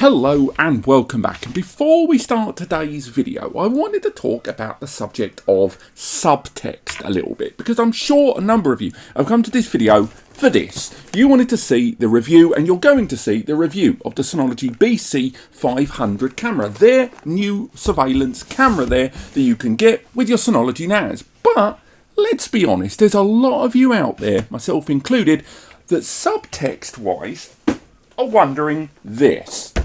Hello and welcome back. And before we start today's video, I wanted to talk about the subject of subtext a little bit, because I'm sure a number of you have come to this video for this. You wanted to see the review, and you're going to see the review of the Synology BC500 camera, their new surveillance camera there that you can get with your Synology NAS. But let's be honest, there's a lot of you out there, myself included, that subtext wise are wondering this.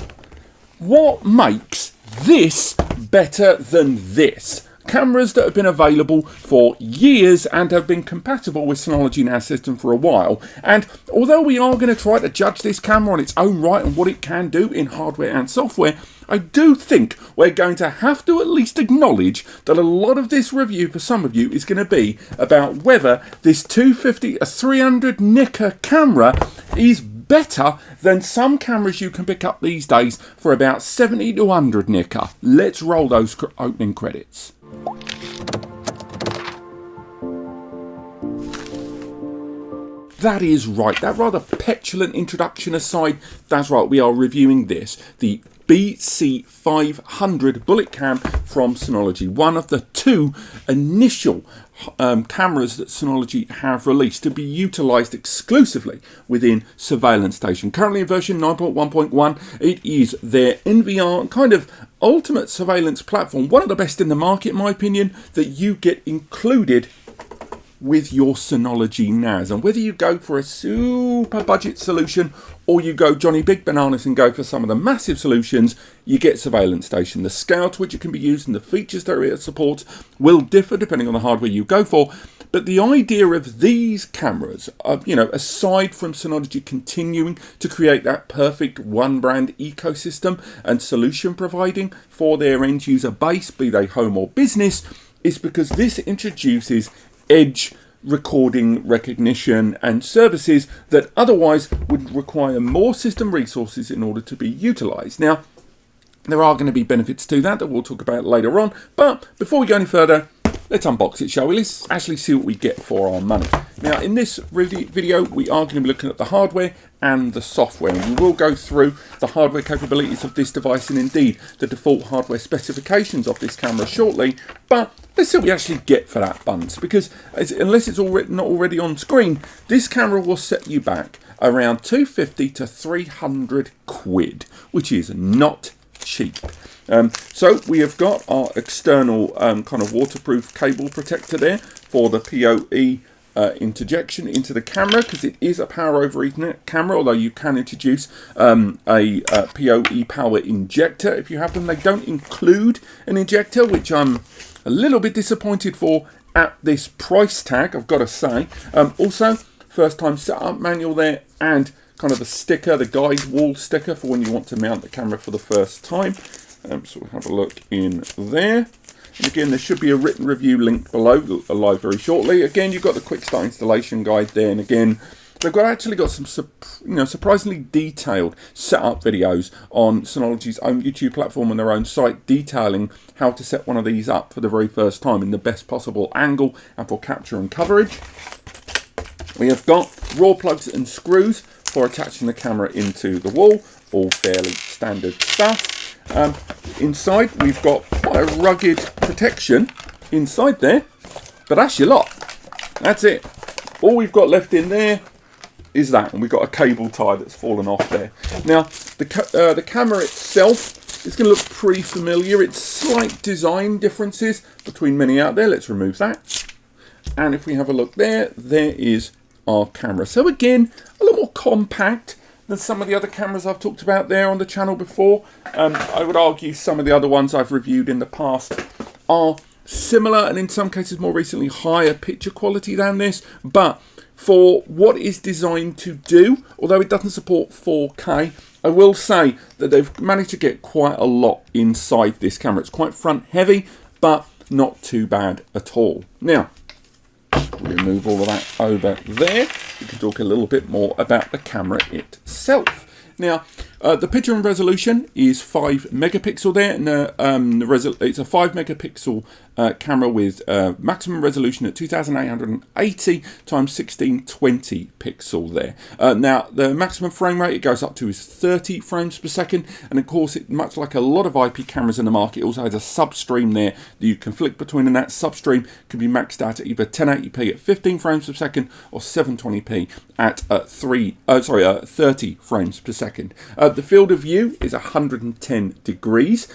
What makes this better than this? Cameras that have been available for years and have been compatible with Synology NAS system for a while. And although we are going to try to judge this camera on its own right and what it can do in hardware and software, I do think we're going to have to at least acknowledge that a lot of this review for some of you is going to be about whether this 250, a 300 Nikon camera is better than some cameras you can pick up these days for about 70 to 100 Nikon. Let's roll those opening credits. That is right, that rather petulant introduction aside, that's right, we are reviewing this, the BC500 bullet cam from Synology, one of the two initial cameras that Synology have released to be utilised exclusively within Surveillance Station. Currently in version 9.1.1, it is their NVR kind of ultimate surveillance platform, one of the best in the market in my opinion, that you get included with your Synology NAS. And whether you go for a super budget solution or you go Johnny Big Bananas and go for some of the massive solutions, you get Surveillance Station. The scale to which it can be used and the features that it supports will differ depending on the hardware you go for. But the idea of these cameras, aside from Synology continuing to create that perfect one brand ecosystem and solution providing for their end user base, be they home or business, is because this introduces edge recording, recognition and services that otherwise would require more system resources in order to be utilised. Now, there are going to be benefits to that we'll talk about later on, but before we go any further, let's unbox it, shall we? Let's actually see what we get for our money. Now, in this video, we are going to be looking at the hardware and the software. And we will go through the hardware capabilities of this device and indeed the default hardware specifications of this camera shortly. But let's see what we actually get for that buns, because unless it's not already on screen, this camera will set you back around 250 to 300 quid, which is not cheap. So we have got our external kind of waterproof cable protector there for the PoE interjection into the camera, because it is a power over Ethernet camera, although you can introduce a PoE power injector if you have them. They don't include an injector, which I'm a little bit disappointed for at this price tag, I've got to say. Also, first time setup manual there, and kind of the sticker, the guide wall sticker for when you want to mount the camera for the first time. So we'll have a look in there. And again, there should be a written review linked below, live very shortly. Again, you've got the quick start installation guide there, and again, they've actually got some surprisingly detailed setup videos on Synology's own YouTube platform and their own site, detailing how to set one of these up for the very first time in the best possible angle and for capture and coverage. We have got raw plugs and screws for attaching the camera into the wall, all fairly standard stuff. Inside we've got quite a rugged protection inside there, but that's your lot. That's it. All we've got left in there is that, and we've got a cable tie that's fallen off there. Now the camera itself is going to look pretty familiar. It's slight design differences between many out there. Let's remove that, and if we have a look there is our camera. So again, a little more compact than some of the other cameras I've talked about there on the channel before. I would argue some of the other ones I've reviewed in the past are similar, and in some cases more recently higher picture quality than this, but for what it's designed to do, although it doesn't support 4K, I will say that they've managed to get quite a lot inside this camera. It's quite front heavy, but not too bad at all. Now, remove all of that over there. We can talk a little bit more about the camera itself. Now, The picture and resolution is 5 megapixel there, and it's a 5 megapixel camera with maximum resolution at 2880 times 1620 pixel there. Now, the maximum frame rate it goes up to is 30 frames per second, and of course, much like a lot of IP cameras in the market, it also has a substream there that you can flick between, and that substream can be maxed out at either 1080p at 15 frames per second or 720p at 30 frames per second. The field of view is 110 degrees.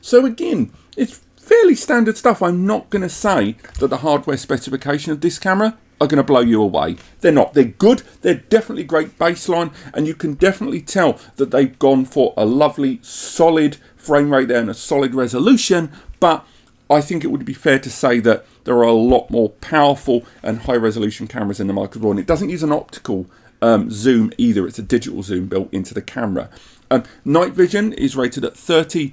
So again, it's fairly standard stuff. I'm not going to say that the hardware specification of this camera are going to blow you away. They're not. They're good. They're definitely great baseline, and you can definitely tell that they've gone for a lovely, solid frame rate there and a solid resolution, but I think it would be fair to say that there are a lot more powerful and high-resolution cameras in the market, and it doesn't use an optical zoom either. It's a digital zoom built into the camera. Nightvision is rated at 30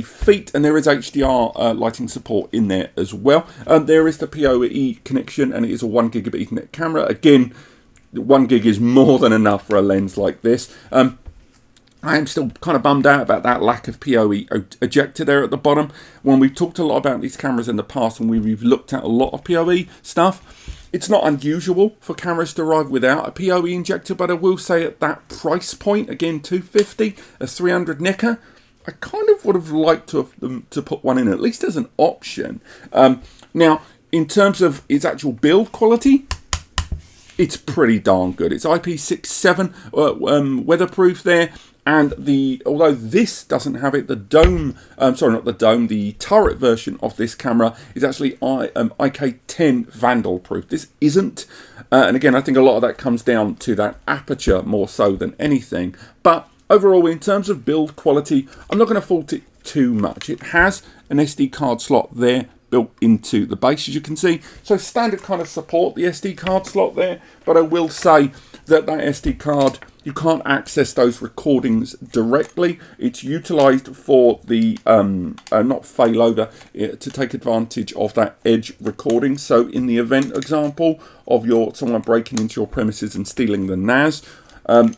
feet, and there is HDR lighting support in there as well. There is the PoE connection, and it is a 1 gigabit Ethernet camera. Again, 1 gig is more than enough for a lens like this. I am still kind of bummed out about that lack of PoE ejector there at the bottom. When we've talked a lot about these cameras in the past, and we've looked at a lot of PoE stuff, it's not unusual for cameras to arrive without a PoE injector, but I will say at that price point, again, $250, a 300 nicker, I kind of would have liked to have them to put one in, at least as an option. Now, in terms of its actual build quality, it's pretty darn good. It's IP67 weatherproof there. And although this doesn't have it, the turret version of this camera is actually IK10 vandal proof. This isn't. And again, I think a lot of that comes down to that aperture more so than anything. But overall, in terms of build quality, I'm not going to fault it too much. It has an SD card slot there built into the base, as you can see. So standard kind of support the SD card slot there. But I will say that SD card, you can't access those recordings directly. It's utilized for the not failover, to take advantage of that edge recording. So in the event example of someone breaking into your premises and stealing the NAS,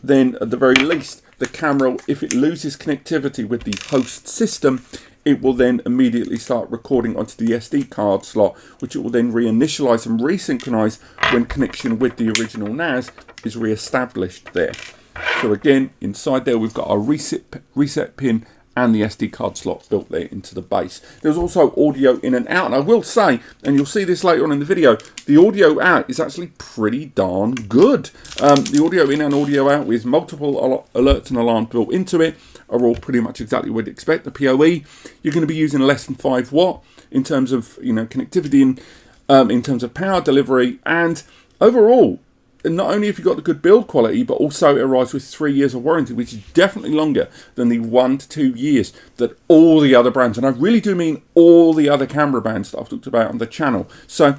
then at the very least, the camera, if it loses connectivity with the host system, it will then immediately start recording onto the SD card slot, which it will then reinitialize and resynchronize when connection with the original NAS is re-established there. So again, inside there we've got our reset pin and the SD card slot built there into the base. There's also audio in and out, and I will say, and you'll see this later on in the video, the audio out is actually pretty darn good. The audio in and audio out with multiple alerts and alarms built into it are all pretty much exactly what you'd expect. The PoE, you're going to be using less than 5 watt in terms of connectivity and in terms of power delivery, and overall, not only have you got the good build quality, but also it arrives with 3 years of warranty, which is definitely longer than the 1 to 2 years that all the other brands, and I really do mean all the other camera brands that I've talked about on the channel. So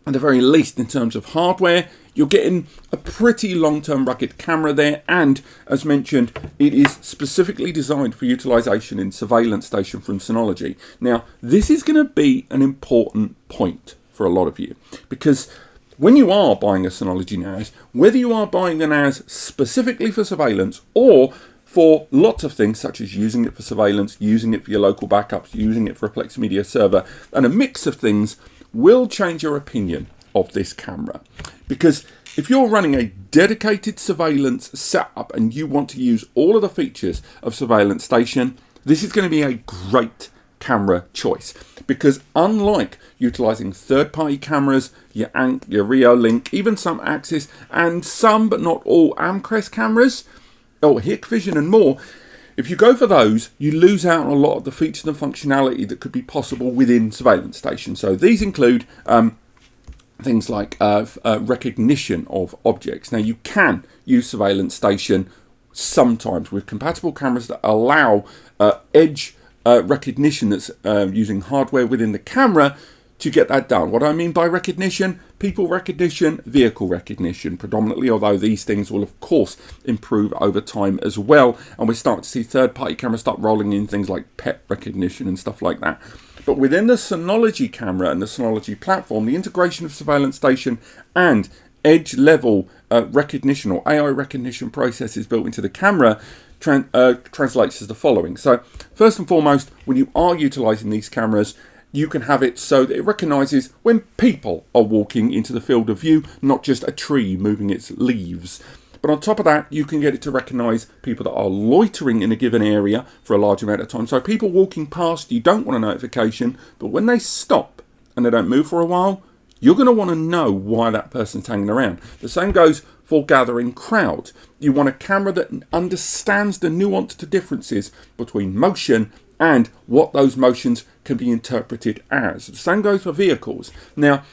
at the very least, in terms of hardware, you're getting a pretty long-term rugged camera there, and as mentioned, it is specifically designed for utilization in surveillance station from Synology. Now, this is going to be an important point for a lot of you, because when you are buying a Synology NAS, whether you are buying a NAS specifically for surveillance or for lots of things, such as using it for surveillance, using it for your local backups, using it for a Plex Media server, and a mix of things, will change your opinion of this camera. Because if you're running a dedicated surveillance setup and you want to use all of the features of surveillance station, this is going to be a great camera choice, because unlike utilizing third-party cameras, your Reolink, even some Axis, and some but not all Amcrest cameras, or Hikvision and more, if you go for those, you lose out on a lot of the features and functionality that could be possible within surveillance stations. So these include things like recognition of objects. Now, you can use surveillance station sometimes with compatible cameras that allow edge recognition that's using hardware within the camera to get that done. What I mean by recognition, people recognition, vehicle recognition predominantly, although these things will of course improve over time as well, and we're starting to see third-party cameras start rolling in things like pet recognition and stuff like that. But within the Synology camera and the Synology platform, the integration of surveillance station and edge level recognition or AI recognition processes built into the camera translates as the following. So first and foremost, when you are utilizing these cameras, you can have it so that it recognizes when people are walking into the field of view, not just a tree moving its leaves. But on top of that, you can get it to recognize people that are loitering in a given area for a large amount of time. So people walking past, you don't want a notification, but when they stop and they don't move for a while, you're going to want to know why that person's hanging around. The same goes for gathering crowds. You want a camera that understands the nuanced differences between motion and what those motions can be interpreted as. The same goes for vehicles. Now,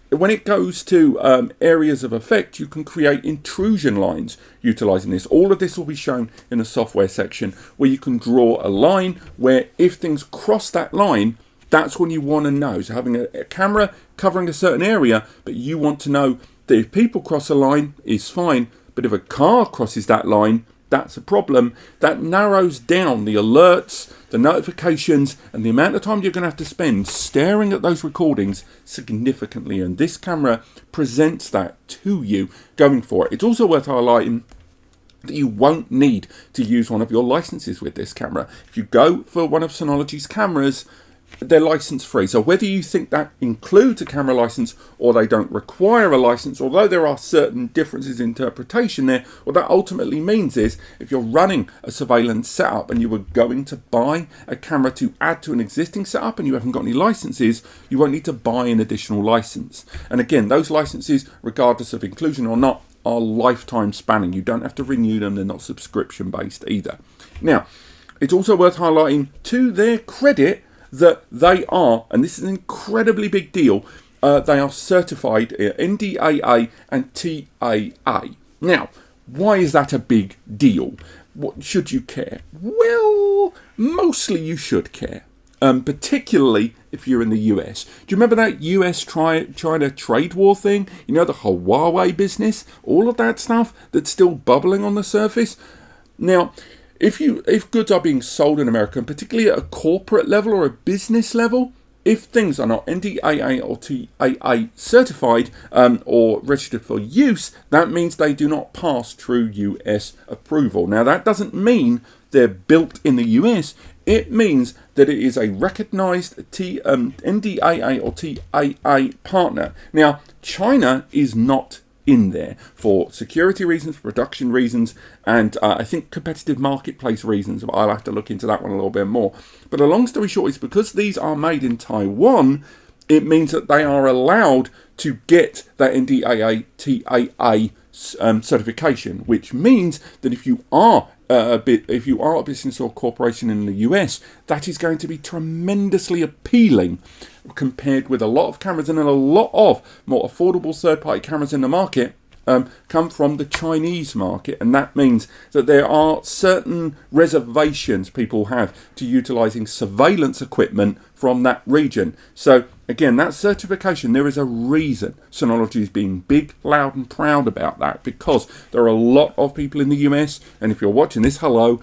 when it goes to areas of effect, you can create intrusion lines utilizing this. All of this will be shown in the software section, where you can draw a line where if things cross that line, that's when you want to know. So having a camera covering a certain area, but you want to know that if people cross a line, is fine, but if a car crosses that line, that's a problem. That narrows down the alerts, the notifications, and the amount of time you're going to have to spend staring at those recordings significantly. And this camera presents that to you going forward. It's also worth highlighting that you won't need to use one of your licenses with this camera. If you go for one of Synology's cameras, they're license free. So whether you think that includes a camera license or they don't require a license, although there are certain differences in interpretation there, what that ultimately means is if you're running a surveillance setup and you were going to buy a camera to add to an existing setup and you haven't got any licenses, you won't need to buy an additional license. And again, those licenses, regardless of inclusion or not, are lifetime spanning. You don't have to renew them. They're not subscription based either. Now, it's also worth highlighting to their credit that they are, and this is an incredibly big deal, they are certified NDAA and TAA. Now, why is that a big deal? What should you care? Well, mostly you should care, particularly if you're in the US. Do you remember that US-China trade war thing? You know, the Huawei business? All of that stuff that's still bubbling on the surface? Now, if goods are being sold in America, and particularly at a corporate level or a business level, if things are not NDAA or TAA certified or registered for use, that means they do not pass through US approval. Now, that doesn't mean they're built in the US. It means that it is a recognized NDAA or TAA partner. Now, China is not in there for security reasons, production reasons, and I think competitive marketplace reasons. I'll have to look into that one a little bit more. But the long story short is because these are made in Taiwan, it means that they are allowed to get that NDAA TAA certification, which means that if you are a business or corporation in the US, that is going to be tremendously appealing compared with a lot of cameras, and a lot of more affordable third-party cameras in the market come from the Chinese market, and that means that there are certain reservations people have to utilizing surveillance equipment from that region. So again, that certification, there is a reason Synology is being big, loud and proud about that, because there are a lot of people in the US, and if you're watching this, hello,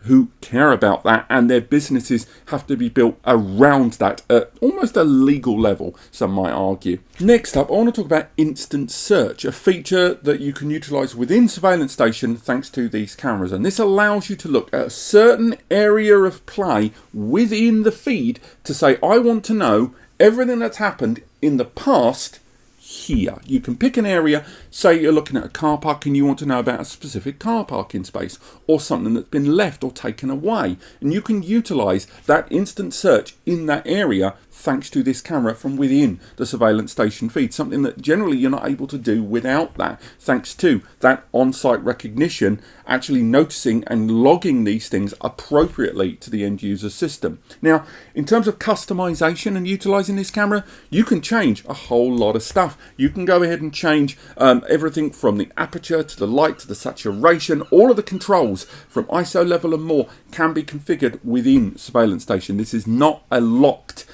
who care about that, and their businesses have to be built around that at almost a legal level, some might argue. Next up, I want to talk about instant search, a feature that you can utilize within Surveillance Station thanks to these cameras, and this allows you to look at a certain area of play within the feed to say, I want to know everything that's happened in the past here. You can pick an area, say you're looking at a car park and you want to know about a specific car parking space or something that's been left or taken away, and you can utilize that instant search in that area thanks to this camera from within the Surveillance Station feed, something that generally you're not able to do without that, thanks to that on-site recognition actually noticing and logging these things appropriately to the end user system. Now, in terms of customization and utilizing this camera, you can change a whole lot of stuff. You can go ahead and change everything from the aperture to the light to the saturation. All of the controls from ISO level and more can be configured within Surveillance Station. This is not a locked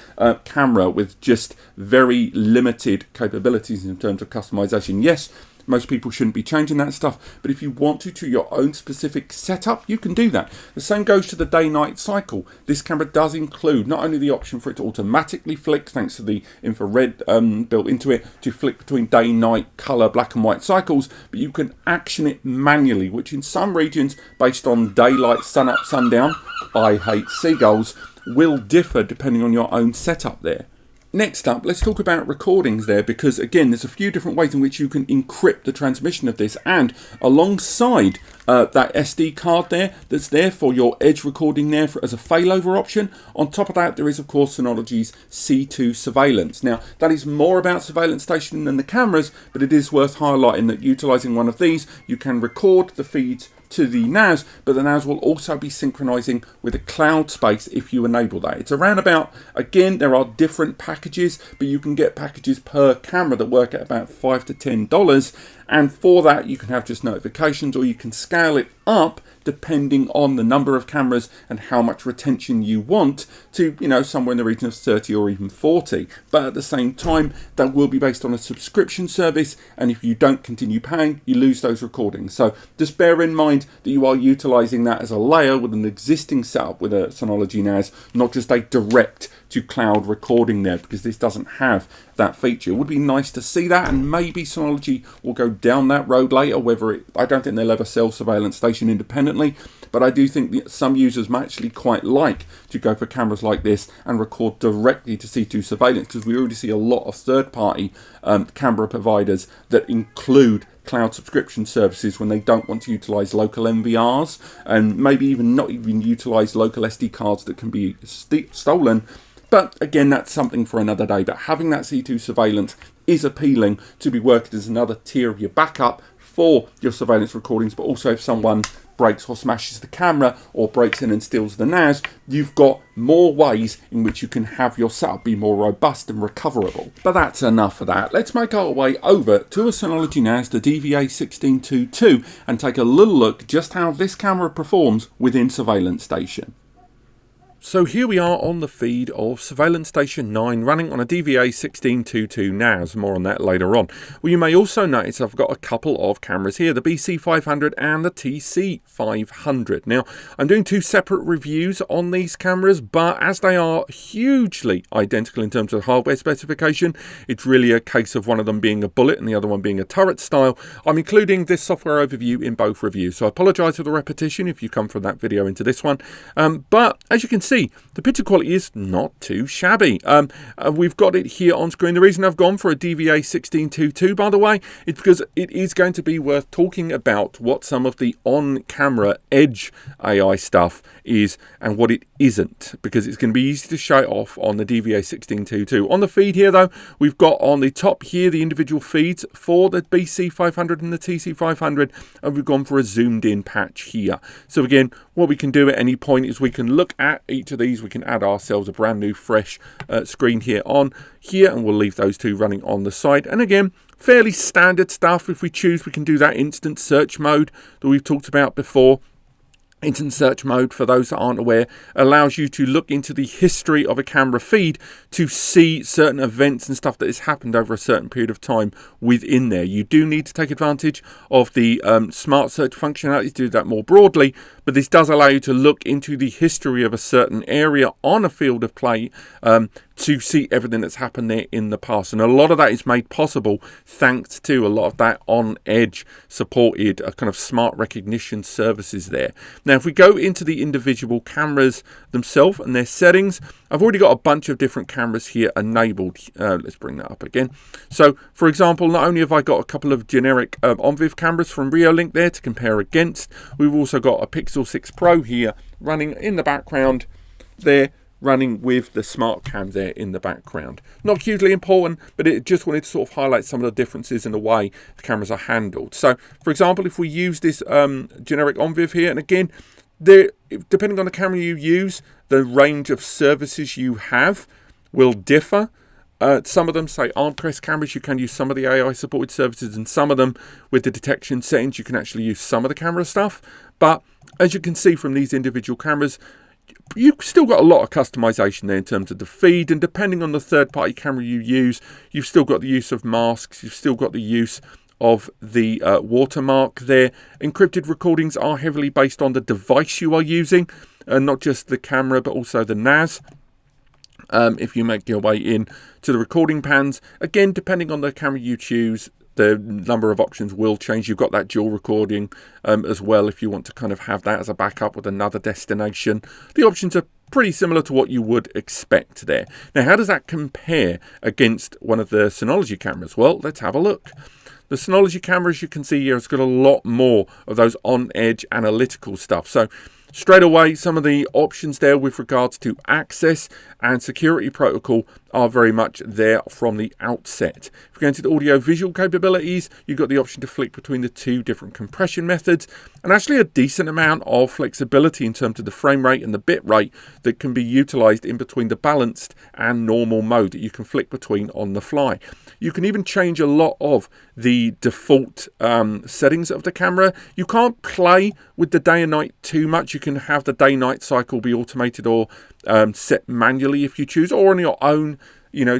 camera with just very limited capabilities in terms of customization. Yes, Most people shouldn't be changing that stuff, but if you want to your own specific setup, you can do that. The same goes to the day-night cycle. This camera does include not only the option for it to automatically flick, thanks to the infrared built into it, to flick between day, night, color, black and white cycles, but you can action it manually, which in some regions, based on daylight, sun up, sundown, I hate seagulls, will differ depending on your own setup there. Next up, let's talk about recordings there, because again, there's a few different ways in which you can encrypt the transmission of this, and alongside that SD card there, that's there for your edge recording there as a failover option. On top of that, there is of course Synology's C2 surveillance. Now, that is more about surveillance station than the cameras, but it is worth highlighting that utilizing one of these, you can record the feeds to the NAS, but the NAS will also be synchronizing with a cloud space if you enable that. It's around about, again, there are different packages, but you can get packages per camera that work at about $5 to $10, and for that you can have just notifications, or you can scale it up depending on the number of cameras and how much retention you want to, you know, somewhere in the region of 30 or even 40. But at the same time, that will be based on a subscription service, and if you don't continue paying, you lose those recordings. So just bear in mind that you are utilizing that as a layer with an existing setup with a Synology NAS, not just a direct to cloud recording there, because this doesn't have that feature. It would be nice to see that, and maybe Synology will go down that road later. I don't think they'll ever sell surveillance station independently, but I do think that some users might actually quite like to go for cameras like this and record directly to C2 surveillance, because we already see a lot of third-party camera providers that include cloud subscription services when they don't want to utilize local NVRs, and maybe even not even utilize local SD cards that can be stolen. But again, that's something for another day. But having that C2 surveillance is appealing to be working as another tier of your backup for your surveillance recordings. But also if someone breaks or smashes the camera or breaks in and steals the NAS, you've got more ways in which you can have your setup be more robust and recoverable. But that's enough of that. Let's make our way over to a Synology NAS, the DVA1622, and take a little look just how this camera performs within Surveillance Station. So here we are on the feed of Surveillance Station 9 running on a DVA1622 NAS. More on that later on. Well, you may also notice I've got a couple of cameras here, the BC500 and the TC500. Now, I'm doing two separate reviews on these cameras, but as they are hugely identical in terms of hardware specification, it's really a case of one of them being a bullet and the other one being a turret style. I'm including this software overview in both reviews, so I apologise for the repetition if you come from that video into this one. But as you can see, the picture quality is not too shabby. We've got it here on screen. The reason I've gone for a DVA1622, by the way, is because it is going to be worth talking about what some of the on-camera edge AI stuff is and what it isn't, because it's going to be easy to show it off on the DVA1622. On the feed here, though, we've got on the top here the individual feeds for the BC500 and the TC500, and we've gone for a zoomed-in patch here. So again, what we can do at any point is we can look at each of these. We can add ourselves a brand new fresh screen here on here, and we'll leave those two running on the side. And again, fairly standard stuff. If we choose, we can do that instant search mode that we've talked about before. Instant search mode, for those that aren't aware, allows you to look into the history of a camera feed to see certain events and stuff that has happened over a certain period of time within there. You do need to take advantage of the smart search functionality to do that more broadly, but this does allow you to look into the history of a certain area on a field of play to see everything that's happened there in the past. And a lot of that is made possible thanks to a lot of that on-edge supported kind of smart recognition services there. Now, if we go into the individual cameras themselves and their settings, I've already got a bunch of different cameras here enabled. Let's bring that up again. So, for example, not only have I got a couple of generic ONVIF cameras from Reolink there to compare against, we've also got a Pixel 6 Pro here running in the background there, running with the smart cam there in the background. Not hugely important, but it just wanted to sort of highlight some of the differences in the way the cameras are handled. So, for example, if we use this generic ONVIF here, and again, depending on the camera you use, the range of services you have will differ. Some of them, say ArmCrest cameras, you can use some of the AI supported services, and some of them with the detection settings, you can actually use some of the camera stuff. But as you can see from these individual cameras, you've still got a lot of customization there in terms of the feed, and depending on the third-party camera you use, you've still got the use of masks, you've still got the use of the watermark there. Encrypted recordings are heavily based on the device you are using, not just the camera but also the NAS. If you make your way in to the recording pans, again, depending on the camera you choose, the number of options will change. You've got that dual recording as well if you want to kind of have that as a backup with another destination. The options are pretty similar to what you would expect there. Now, how does that compare against one of the Synology cameras? Well, let's have a look. The Synology camera, as you can see here, has got a lot more of those on-edge analytical stuff. So straight away, some of the options there with regards to access and security protocol are very much there from the outset. If we go into the audio-visual capabilities, you've got the option to flick between the two different compression methods, and actually a decent amount of flexibility in terms of the frame rate and the bit rate that can be utilized in between the balanced and normal mode that you can flick between on the fly. You can even change a lot of the default settings of the camera. You can't play with the day and night too much. You can have the day-night cycle be automated or set manually if you choose, or on your own,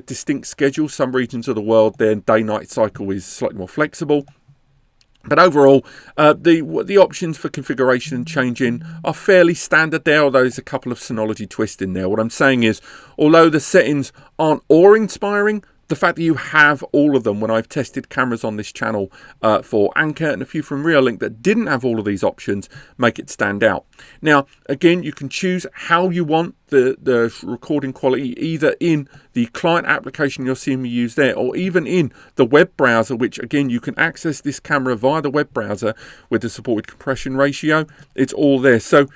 distinct schedule. Some regions of the world, their day-night cycle is slightly more flexible. But overall, the options for configuration and changing are fairly standard there, although there's a couple of Synology twists in there. What I'm saying is, although the settings aren't awe-inspiring, the fact that you have all of them, when I've tested cameras on this channel for Anker and a few from Reolink that didn't have all of these options, make it stand out. Now, again, you can choose how you want the recording quality, either in the client application you're seeing me use there, or even in the web browser, which again, you can access this camera via the web browser with the supported compression ratio. It's all there. So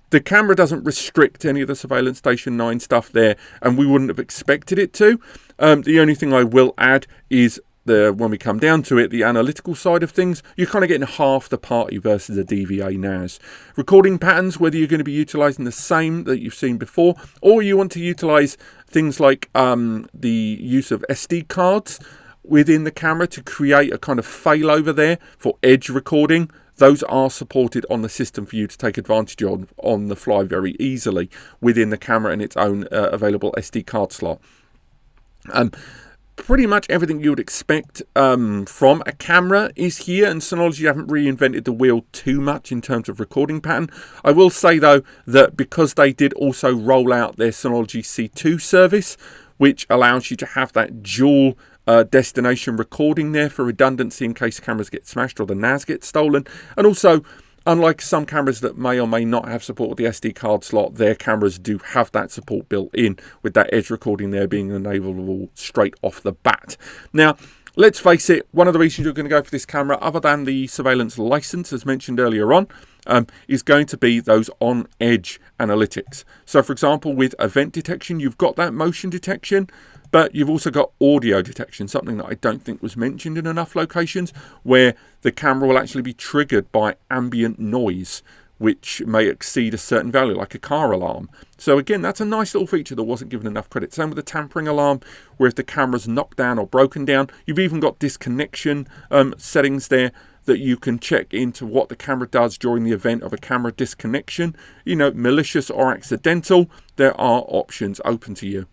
the camera doesn't restrict any of the Surveillance Station 9 stuff there, and we wouldn't have expected it to. The only thing I will add is when we come down to it, the analytical side of things, you're kind of getting half the party versus a DVA NAS. Recording patterns, whether you're going to be utilising the same that you've seen before, or you want to utilise things like the use of SD cards within the camera to create a kind of failover there for edge recording. Those are supported on the system for you to take advantage of on the fly very easily within the camera and its own available SD card slot. Pretty much everything you would expect from a camera is here, and Synology haven't reinvented the wheel too much in terms of recording pattern. I will say though that because they did also roll out their Synology C2 service, which allows you to have that dual destination recording there for redundancy in case cameras get smashed or the NAS gets stolen, and also, unlike some cameras that may or may not have support with the SD card slot, their cameras do have that support built in, with that edge recording there being enablable straight off the bat. Now, let's face it, one of the reasons you're going to go for this camera, other than the surveillance license, as mentioned earlier on, is going to be those on-edge analytics. So, for example, with event detection, you've got that motion detection, but you've also got audio detection, something that I don't think was mentioned in enough locations, where the camera will actually be triggered by ambient noise, which may exceed a certain value, like a car alarm. So again, that's a nice little feature that wasn't given enough credit. Same with the tampering alarm, where if the camera's knocked down or broken down, you've even got disconnection settings there that you can check into what the camera does during the event of a camera disconnection. Malicious or accidental, there are options open to you.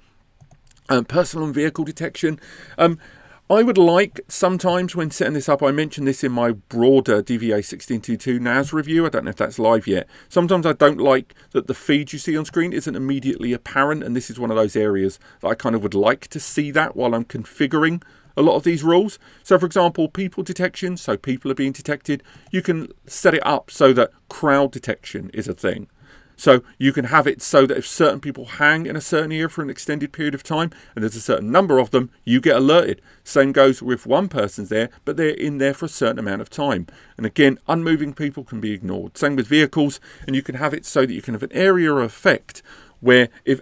Personal and vehicle detection. I would like, sometimes when setting this up, I mentioned this in my broader DVA 1622 NAS review, I don't know if that's live yet. Sometimes I don't like that the feed you see on screen isn't immediately apparent, and this is one of those areas that I kind of would like to see that while I'm configuring a lot of these rules. So for example, people detection, so people are being detected, you can set it up so that crowd detection is a thing. So you can have it so that if certain people hang in a certain area for an extended period of time, and there's a certain number of them, you get alerted. Same goes with one person's there, but they're in there for a certain amount of time. And again, unmoving people can be ignored. Same with vehicles, and you can have it so that you can have an area of effect where if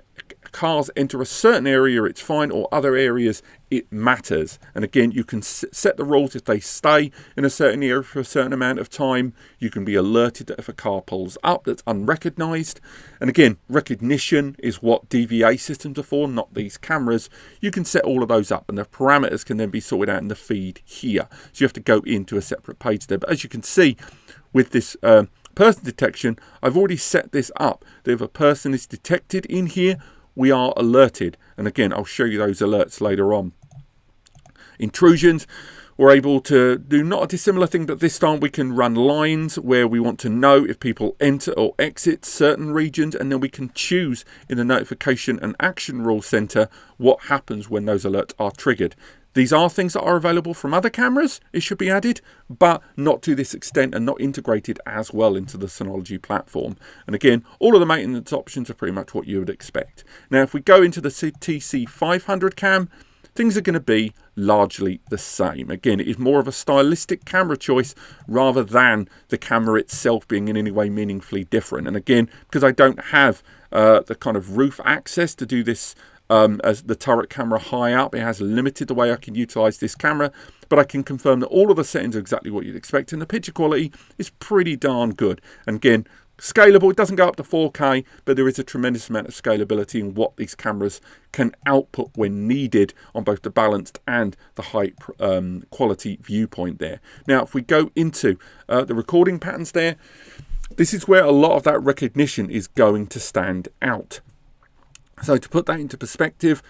cars enter a certain area, it's fine, or other areas, it matters. And again, you can set the rules. If they stay in a certain area for a certain amount of time, you can be alerted that if a car pulls up that's unrecognized. And again, recognition is what DVA systems are for, not these cameras. You can set all of those up, and the parameters can then be sorted out in the feed here. So you have to go into a separate page there. But as you can see with this person detection, I've already set this up that if a person is detected in here, we are alerted. And again, I'll show you those alerts later on. Intrusions. we're able to do not a dissimilar thing, but this time we can run lines where we want to know if people enter or exit certain regions, and then we can choose in the notification and action rule center what happens when those alerts are triggered. These are things that are available from other cameras, it should be added, but not to this extent and not integrated as well into the Synology platform. And again, all of the maintenance options are pretty much what you would expect. Now, if we go into the TC500 cam, things are going to be largely the same. Again, it is more of a stylistic camera choice rather than the camera itself being in any way meaningfully different. And again, because I don't have the kind of roof access to do this as the turret camera high up, it has limited the way I can utilize this camera, but I can confirm that all of the settings are exactly what you'd expect, and the picture quality is pretty darn good. And again, scalable, it doesn't go up to 4K, but there is a tremendous amount of scalability in what these cameras can output when needed on both the balanced and the high quality viewpoint there. Now, if we go into the recording patterns there, this is where a lot of that recognition is going to stand out. So to put that into perspective,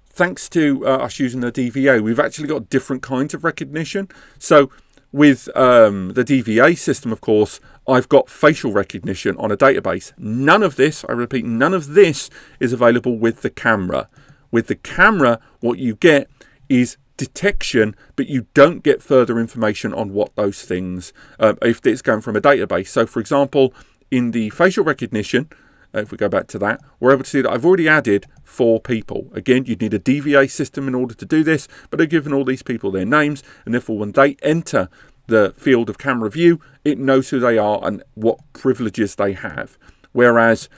thanks to us using the DVA, we've actually got different kinds of recognition. So with the DVA system, of course, I've got facial recognition on a database. None of this, I repeat, none of this is available with the camera. With the camera, what you get is detection, but you don't get further information on what those things, if it's going from a database. So for example, in the facial recognition, if we go back to that, we're able to see that I've already added 4 people. Again, you'd need a DVA system in order to do this, but I've given all these people their names, and therefore when they enter the field of camera view, it knows who they are and what privileges they have. Whereas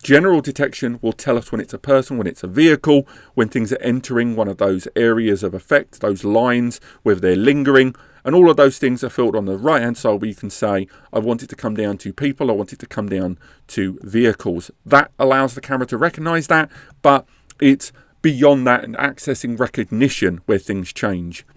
general detection will tell us when it's a person, when it's a vehicle, when things are entering one of those areas of effect, those lines, whether they're lingering, and all of those things are filtered on the right hand side where you can say, I want it to come down to people, I want it to come down to vehicles. That allows the camera to recognize that, but it's beyond that and accessing recognition where things change.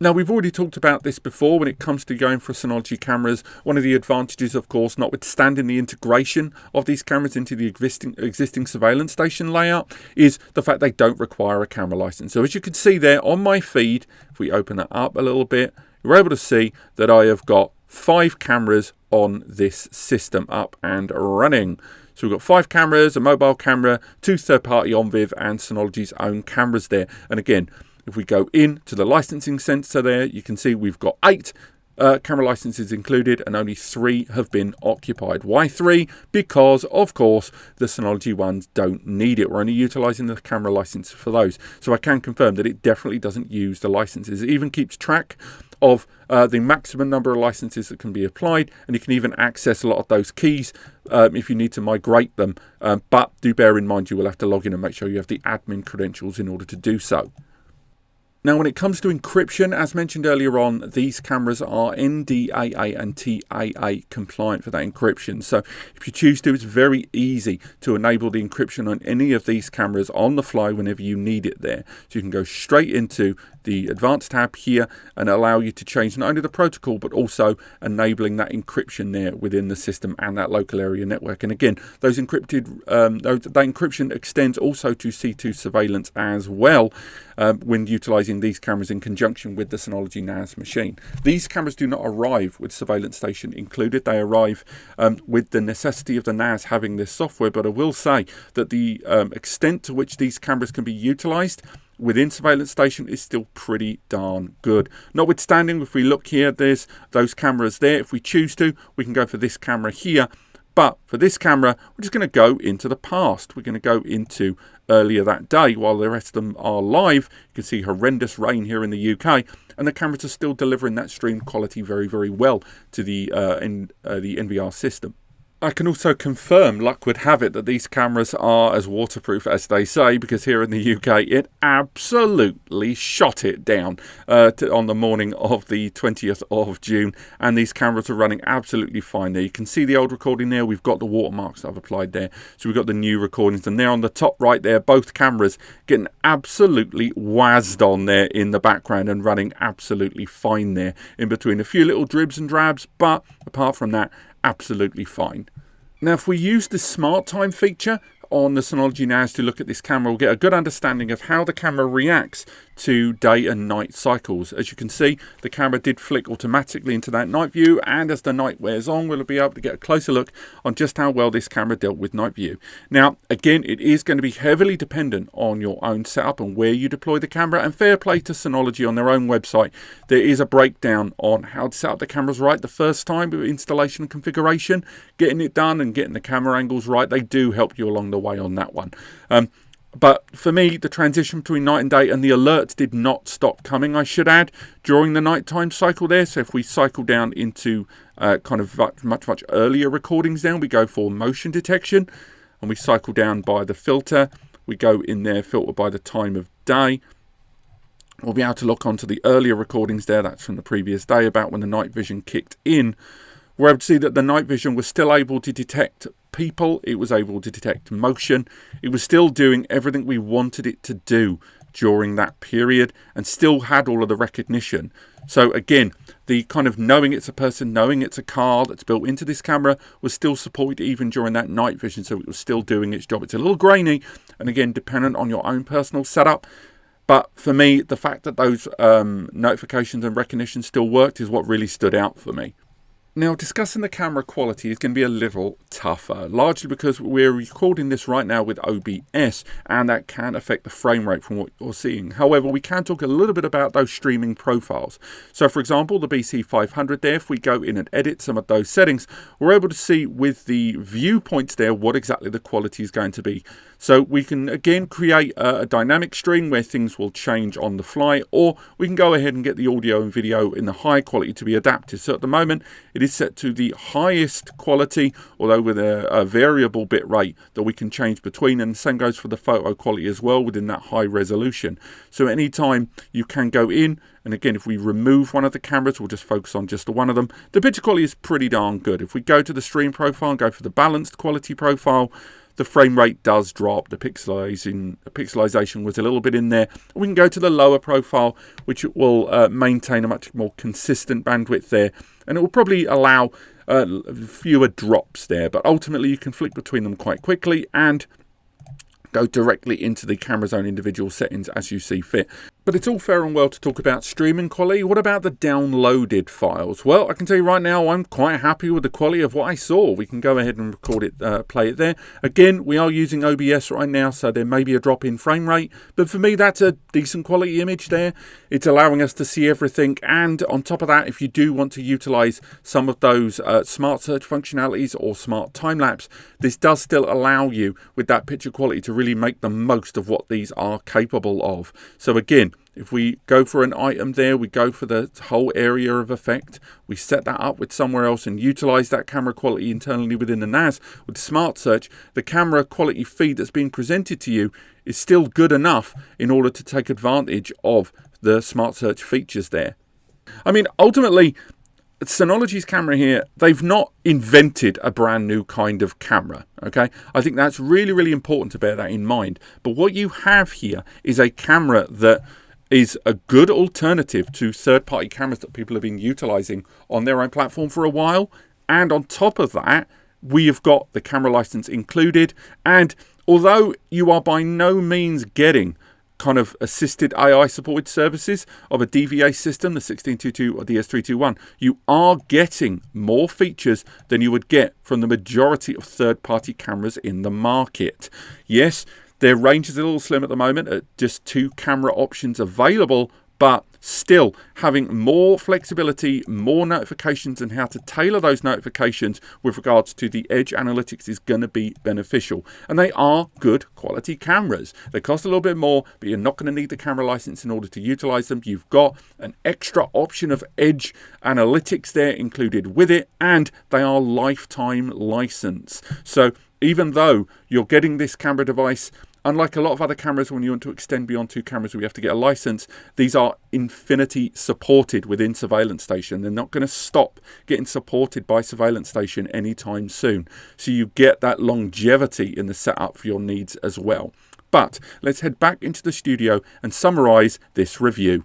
Now, we've already talked about this before when it comes to going for Synology cameras. One of the advantages, of course, notwithstanding the integration of these cameras into the existing surveillance station layout, is the fact they don't require a camera license. So as you can see there on my feed, if we open that up a little bit, you're able to see that I have got 5 cameras on this system up and running. So we've got 5 cameras, a mobile camera, 2 third-party ONVIF and Synology's own cameras there. And again, if we go into the licensing center there, you can see we've got 8 camera licenses included and only 3 have been occupied. Why 3? Because, of course, the Synology ones don't need it. We're only utilizing the camera license for those. So I can confirm that it definitely doesn't use the licenses. It even keeps track of the maximum number of licenses that can be applied, and you can even access a lot of those keys if you need to migrate them. But do bear in mind you will have to log in and make sure you have the admin credentials in order to do so. Now, when it comes to encryption, as mentioned earlier on, these cameras are NDAA and TAA compliant for that encryption. So if you choose to, it's very easy to enable the encryption on any of these cameras on the fly whenever you need it there. So you can go straight into the advanced tab here and allow you to change not only the protocol, but also enabling that encryption there within the system and that local area network. And again, those encrypted, that encryption extends also to C2 surveillance as well when utilizing these cameras in conjunction with the Synology NAS machine. These cameras do not arrive with surveillance station included. They arrive with the necessity of the NAS having this software, but I will say that the extent to which these cameras can be utilized within surveillance station is still pretty darn good. Notwithstanding, if we look here, there's those cameras there. If we choose to, we can go for this camera here. But for this camera, we're just going to go into the past. We're going to go into earlier that day while the rest of them are live. You can see horrendous rain here in the UK, and the cameras are still delivering that stream quality very, very well to the NVR system. I can also confirm, luck would have it, that these cameras are as waterproof as they say, because here in the UK it absolutely shot it down on the morning of the 20th of June, and these cameras are running absolutely fine there. You can see the old recording there. We've got the watermarks that I've applied there. So we've got the new recordings, and there on the top right there, both cameras getting absolutely wazzed on there in the background and running absolutely fine there, in between a few little dribs and drabs, but apart from that, absolutely fine. Now, if we use the smart time feature on the Synology NAS to look at this camera, we'll get a good understanding of how the camera reacts to day and night cycles. As you can see, the camera did flick automatically into that night view, and as the night wears on, we'll be able to get a closer look on just how well this camera dealt with night view. Now, again, it is going to be heavily dependent on your own setup and where you deploy the camera, and fair play to Synology on their own website. There is a breakdown on how to set up the cameras right the first time with installation and configuration. Getting it done and getting the camera angles right, they do help you along the way on that one. But for me, the transition between night and day, and the alerts did not stop coming, I should add, during the nighttime cycle there. So if we cycle down into kind of much earlier recordings now, we go for motion detection, and we cycle down by the filter. We go in there, filter by the time of day. We'll be able to look onto the earlier recordings there. That's from the previous day, about when the night vision kicked in. We're able to see that the night vision was still able to detect people. It was able to detect motion. It was still doing everything we wanted it to do during that period, and still had all of the recognition. So again, the kind of knowing it's a person, knowing it's a car that's built into this camera was still supported even during that night vision. So it was still doing its job. It's a little grainy, and again, dependent on your own personal setup. But for me, the fact that those notifications and recognition still worked is what really stood out for me. Now, discussing the camera quality is going to be a little tougher, largely because we're recording this right now with OBS, and that can affect the frame rate from what you're seeing. However, we can talk a little bit about those streaming profiles. So, for example, the BC500 there, if we go in and edit some of those settings, we're able to see with the viewpoints there what exactly the quality is going to be. So we can, again, create a dynamic stream where things will change on the fly, or we can go ahead and get the audio and video in the high quality to be adapted. So at the moment, it is set to the highest quality, although with a variable bit rate that we can change between, and the same goes for the photo quality as well within that high resolution. So anytime you can go in, and again, if we remove one of the cameras, we'll just focus on just the one of them. The picture quality is pretty darn good. If we go to the stream profile and go for the balanced quality profile, the frame rate does drop. The pixelization was a little bit in there. We can go to the lower profile, which will maintain a much more consistent bandwidth there, and it will probably allow fewer drops there. But ultimately, you can flick between them quite quickly and go directly into the camera's own individual settings as you see fit. But it's all fair and well to talk about streaming quality. What about the downloaded files? Well, I can tell you right now, I'm quite happy with the quality of what I saw. We can go ahead and record it, play it there. Again, we are using OBS right now, so there may be a drop in frame rate. But for me, that's a decent quality image there. It's allowing us to see everything. And on top of that, if you do want to utilize some of those smart search functionalities or smart time lapse, this does still allow you with that picture quality to really make the most of what these are capable of. So again, if we go for an item there, we go for the whole area of effect, we set that up with somewhere else and utilize that camera quality internally within the NAS with Smart Search, the camera quality feed that's being presented to you is still good enough in order to take advantage of the Smart Search features there. I mean, ultimately, Synology's camera here, they've not invented a brand new kind of camera, okay? I think that's really, really important to bear that in mind. But what you have here is a camera that is a good alternative to third-party cameras that people have been utilizing on their own platform for a while. And on top of that, we have got the camera license included. And although you are by no means getting kind of assisted AI supported services of a DVA system, the 1622 or the S321, you are getting more features than you would get from the majority of third-party cameras in the market. Yes, their range is a little slim at the moment at just 2 camera options available, but still having more flexibility, more notifications, and how to tailor those notifications with regards to the edge analytics is going to be beneficial. And they are good quality cameras. They cost a little bit more, but you're not going to need the camera license in order to utilize them. You've got an extra option of edge analytics there included with it, and they are lifetime license. So even though you're getting this camera device, unlike a lot of other cameras, when you want to extend beyond 2 cameras, we have to get a license. These are infinity supported within Surveillance Station. They're not going to stop getting supported by Surveillance Station anytime soon. So you get that longevity in the setup for your needs as well. But let's head back into the studio and summarize this review.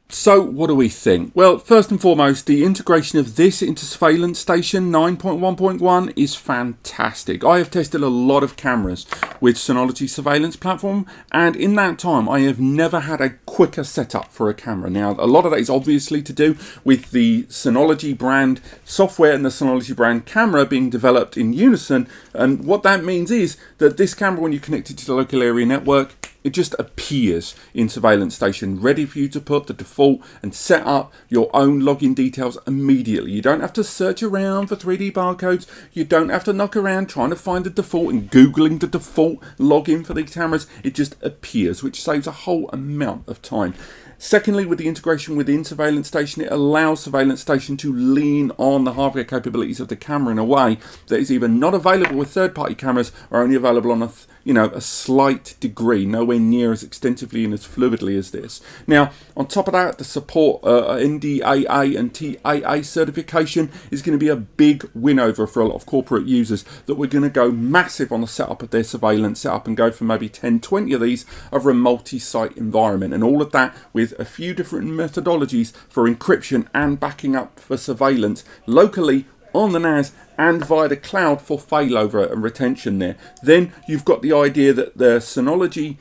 So what do we think? Well, first and foremost, the integration of this into Surveillance Station 9.1.1 is fantastic. I have tested a lot of cameras with Synology Surveillance Platform, and in that time I have never had a quicker setup for a camera. Now, a lot of that is obviously to do with the Synology brand software and the Synology brand camera being developed in unison, and what that means is that this camera, when you connect it to the local area network, it just appears in Surveillance Station, ready for you to put the default and set up your own login details immediately. You don't have to search around for 3D barcodes. You don't have to knock around trying to find the default and Googling the default login for these cameras. It just appears, which saves a whole amount of time. Secondly, with the integration within Surveillance Station, it allows Surveillance Station to lean on the hardware capabilities of the camera in a way that is either not available with third-party cameras or only available on a slight degree, nowhere near as extensively and as fluidly as this. Now, on top of that, the support NDAA and TAA certification is going to be a big win over for a lot of corporate users, that we're going to go massive on the setup of their surveillance setup and go for maybe 10, 20 of these over a multi-site environment, and all of that with a few different methodologies for encryption and backing up for surveillance locally on the NAS and via the cloud for failover and retention there. Then you've got the idea that the Synology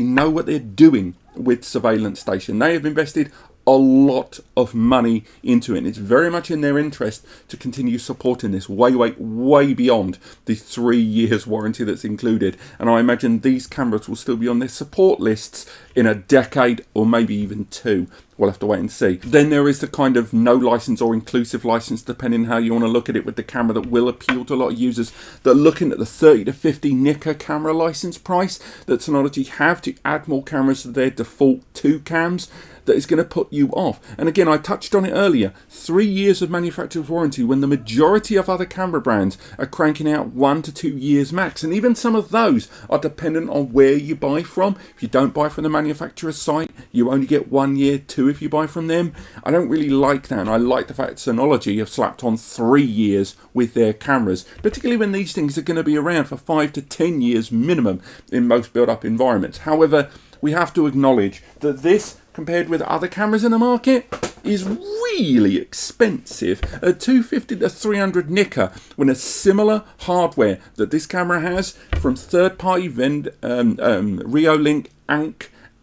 know what they're doing with Surveillance Station. They have invested a lot of money into it, and it's very much in their interest to continue supporting this way beyond the 3 years warranty that's included. And I imagine these cameras will still be on their support lists in a decade or maybe even 2. We'll have to wait and see. Then there is the kind of no license or inclusive license, depending how you want to look at it, with the camera, that will appeal to a lot of users that are looking at the 30 to 50 Nika camera license price that Synology have to add more cameras to their default 2 cams. That is going to put you off. And again, I touched on it earlier, 3 years of manufacturer's warranty, when the majority of other camera brands are cranking out 1 to 2 years max, and even some of those are dependent on where you buy from. If you don't buy from the manufacturer's site, you only get 1 year, 2 if you buy from them. I don't really like that, and I like the fact that Synology have slapped on 3 years with their cameras, particularly when these things are going to be around for 5 to 10 years minimum in most built-up environments. However, we have to acknowledge that this, compared with other cameras in the market, is really expensive. A 250 to 300 Nika, when a similar hardware that this camera has from third-party vendor, Reolink,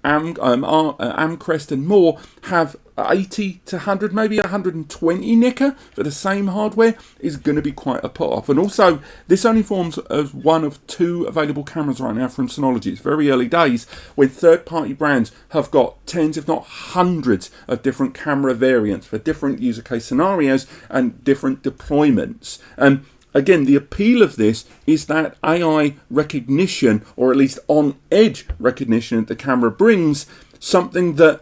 Amcrest and more, have 80 to 100, maybe 120 Nika for the same hardware, is going to be quite a put off. And also, this only forms as one of 2 available cameras right now from Synology. It's very early days when third-party brands have got tens, if not hundreds, of different camera variants for different user case scenarios and different deployments. Again, the appeal of this is that AI recognition, or at least on-edge recognition that the camera brings, something that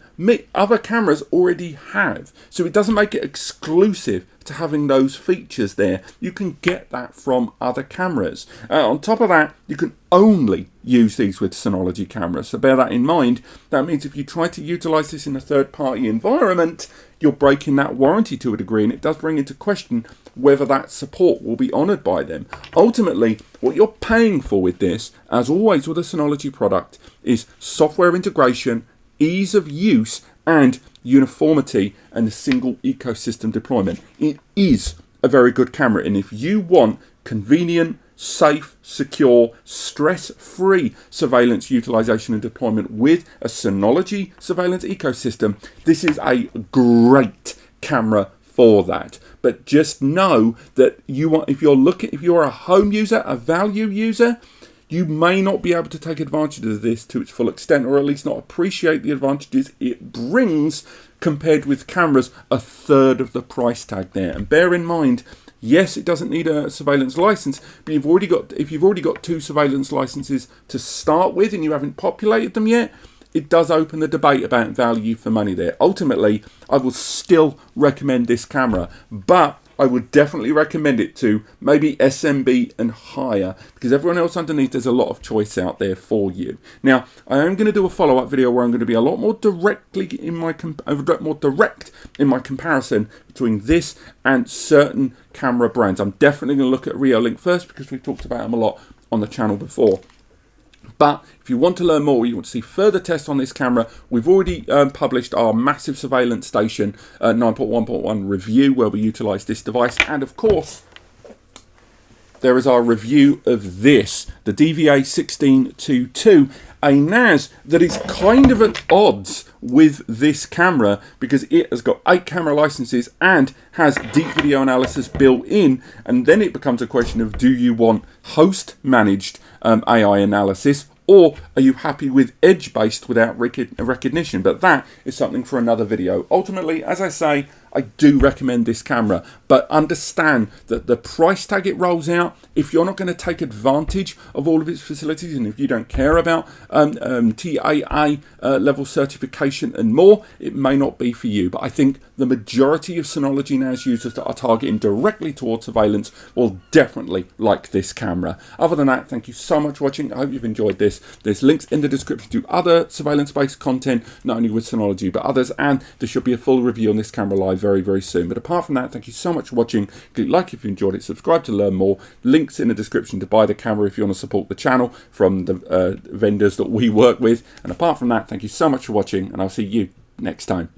other cameras already have. So it doesn't make it exclusive to having those features there. You can get that from other cameras. On top of that, you can only use these with Synology cameras. So bear that in mind. That means if you try to utilize this in a third-party environment, you're breaking that warranty to a degree, and it does bring into question whether that support will be honoured by them. Ultimately, what you're paying for with this, as always with a Synology product, is software integration, ease of use, and uniformity and a single ecosystem deployment. It is a very good camera, and if you want convenient, safe, secure, stress-free surveillance utilization and deployment with a Synology surveillance ecosystem, this is a great camera for that. But just know that if you're a home user, a value user, you may not be able to take advantage of this to its full extent, or at least not appreciate the advantages it brings compared with cameras a third of the price tag there. And bear in mind, yes, it doesn't need a surveillance license, but if you've already got 2 surveillance licenses to start with and you haven't populated them yet, it does open the debate about value for money there. Ultimately, I will still recommend this camera, but I would definitely recommend it to maybe SMB and higher, because everyone else underneath, there's a lot of choice out there for you. Now, I am going to do a follow-up video where I'm going to be a lot more direct in my comparison between this and certain camera brands. I'm definitely going to look at Reolink first, because we've talked about them a lot on the channel before. But if you want to learn more, you want to see further tests on this camera, we've already published our massive surveillance station 9.1.1 review where we utilise this device. And of course, there is our review of this, the DVA 1622, a NAS that is kind of at odds with this camera because it has got 8 camera licenses and has deep video analysis built in, and then it becomes a question of, do you want host managed AI analysis, or are you happy with edge-based without recognition? But that is something for another video. Ultimately, as I say, I do recommend this camera, but understand that the price tag it rolls out, if you're not going to take advantage of all of its facilities, and if you don't care about TAA level certification and more, it may not be for you. But I think the majority of Synology NAS users that are targeting directly towards surveillance will definitely like this camera. Other than that, thank you so much for watching. I hope you've enjoyed this. There's links in the description to other surveillance-based content, not only with Synology but others, and there should be a full review on this camera live very, very soon. But apart from that, thank you so much for watching. Click like if you enjoyed it, subscribe to learn more. Links in the description to buy the camera if you want to support the channel from the vendors that we work with. And apart from that, thank you so much for watching, and I'll see you next time.